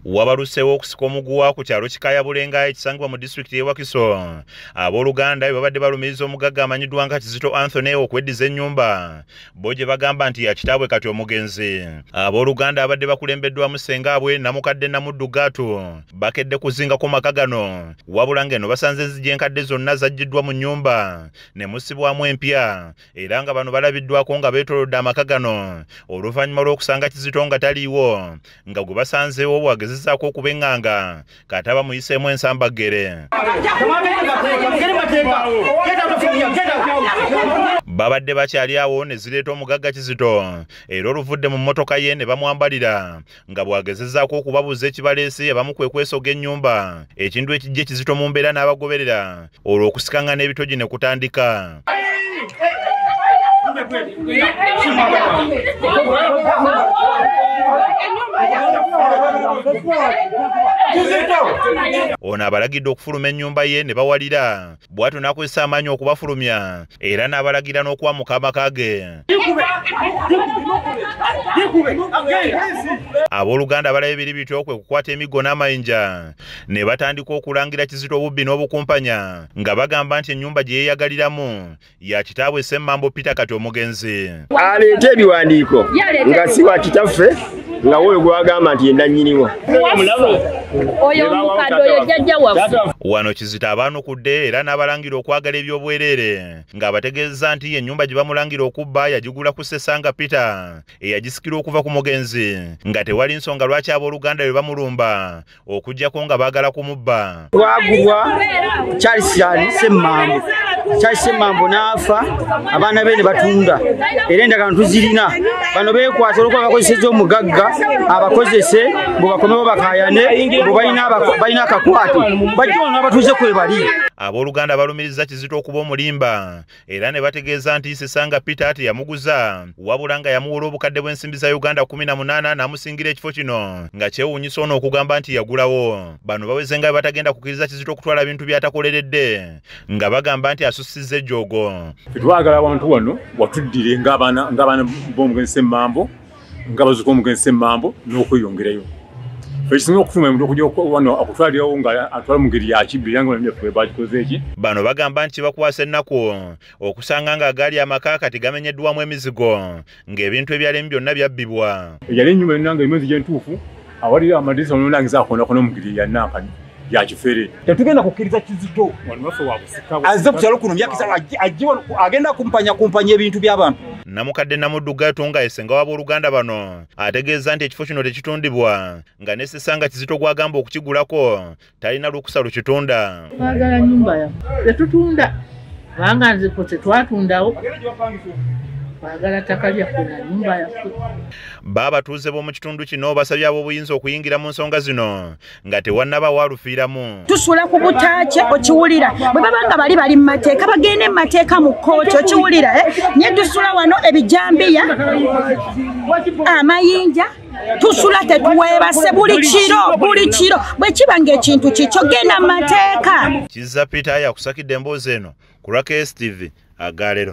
Wabalusewo okusika omuguwa ku kyalo Kikaya Bulenga ekisangibwa mu district y'e Wakiso. Abooluganda babadde balumiriza omugagga amanyiddwa nga Kizito Anthony okweddiza ennyumba. Bo gye bagamba nti ya kitaabwe kati omugenzi. Abooluganda abadde bakulembeddwamu ssengaabwe Namukadde Namuddu Gaatu bakedde kuzingako maka gano. Wabula ng'eno basanze enzigi enkadde zonna zaggiddwa mu nnyumba ne musibwamu empya era nga bano balabiddwako nga beetoolodde amaka gano oluvannyuma lw'okusanga Kizito nga taliiwo nga gwe basanzeewo bwagezezzaako okubenganga kataba muyiseemu ensambagere. Babadde bakyali awo ne zireeta omugagga Kizito era oluvudde mu mmotoka ye ne bamwambalira nga bwagezezzaako okubabuuza ekibaleese abamu kwe kwesoga ennyumba ekintu ekijja Kizito mu mbeera n'abagoberera olwo okusikanga n'ebitogi ne kutandika. Ono abalagidde okufuluma ennyumba ye ne bawalira bw'atyo n'akozesa amaanyi okubafulumya era n'abalagira n'okwamuka amaka ge. Abooluganda abalaba ebiri bityo kwe kukwata emiggo n'amayinja ne batandika okulangira Kizito obubbi n'obukumpanya nga bagamba nti ennyumba gye yeeyagaliramu ya kitaabwe Ssemmambo Peter kati omugenzi. Aleeta ebiwandiiko nga si wa kitaffe nga wowe gwagamba nti yenda nnyiniwo. Oyo omukadde oyo jjajja waffe. Wano Kizito abaanukudde era n'abalangira okwagala eby'obwereere ng'abategeeza nti ennyumba gye bamulangira okubba yagigula ku Ssessanga Peter eyagisikira okuva ku mugenzi nga tewali nsonga lwaki abooluganda bwe bamulumba okuggyako nga baagala kumubba. Twagulwa Charles Ssemmambo n'afa abaana be ne batunda era endagano tuzirina bano beekwasa olwokuba bakozesezza omugagga abakozese mbu bakomewo bakayane mbu balina akakwate bajja n'abatuuze kwe bali. Abooluganda balumiriza Kizito okuba omulimba era ne bategeeza nti Ssessanga Peter teyamuguza wabula nga yamuwola obukadde bw'ensimbi za Uganda 18 n'amusingira ekifo kino nga kyewuunyisa ono okugamba nti yagulawo. Bano baweze nga batagenda kukkiriza Kizito okutwala bintu by'atakoleredde nga bagamba nti asusizza ejjoogo. Twagala abantu wano watuddire ng'abaana b'omugenzi Ssemmambo ng'abazuuka omugenzi Ssemmambo n'okweyongerayo. Fekisinga okufuluma omuntu okujja wano akutwalirawo nga atwala mu ngeri ya kibbi era nga bwe bagikoze eki. Bano bagamba nti bakwasa ennaku okusanga ng'agaali amaka kati gamenyeddwamu emizigo ng'ebintu ebyalemu byonna byabbibwa. Yali ennyumba yonna nga emyezi gy'entuufu awali amadirisa onolangiza akonako n'omugiri ya nankani ya kifere. Tetugenda kukkiriza Kizito azze ku kyalo kuno myaka agenda kumpanya ebintu by'abantu. Namukadde Namuddu Gaatu nga esenga w'abooluganda bano ategeeza nti ekifo kino tekitundibwa nga ne Ssessanga Kizito gwagamba okukigulako talina lukusa lukitunda. Twagala nnyumba yaffe tetutunda kubanga nze ko tetwatundawo twagala ttaka lyaffe na nnyumba yaffe. Baabatuuze b'omu kitundu kino basabye ab'obuyinza okuyingira mu nsonga zino nga tewannaba waalufiiramu. Tusula ku butaakye okiwulira bwe baba nga bali mu mateeka bagende mu mateeka mu kkooti okiwulira nye tusula wano ebijambiya amayinja tusula tetuweebase buli kiro bwe kiba ng'ekintu kikyo genda mu mateeka. Kizza Peter yakusakidde emboozi eno ku Rakes TV Agalero.